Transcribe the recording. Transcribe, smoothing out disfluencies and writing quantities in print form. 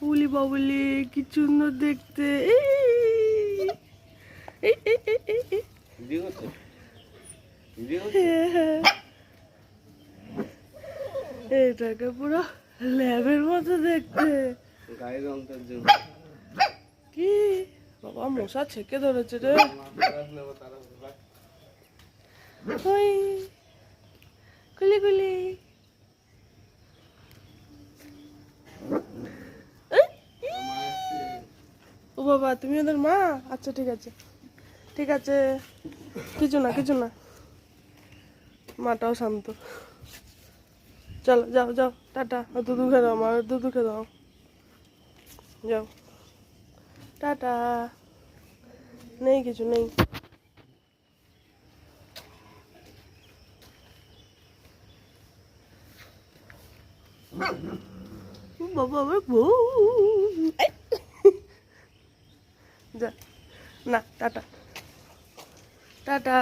উলি বাবুলি কি সুন্দর দেখতে। এটাকে পুরো ল্যাবের মতো দেখতে। কি বাবা, মশা ছেকে ধরেছে রে। ওই কুলি কুলি। ও বাবা, তুমি ওদের মা? আচ্ছা ঠিক আছে, ঠিক আছে, কিছু না কিছু না, মাটাও শান্ত। চলো যাও যাও, টাটা। দুধু খেয়ে দাও, আমার দুধু খেয়ে দাও, যাও টাটা। নেই কিছু নেই। বাবা আমার বউ। যা না, টাটা টাটা।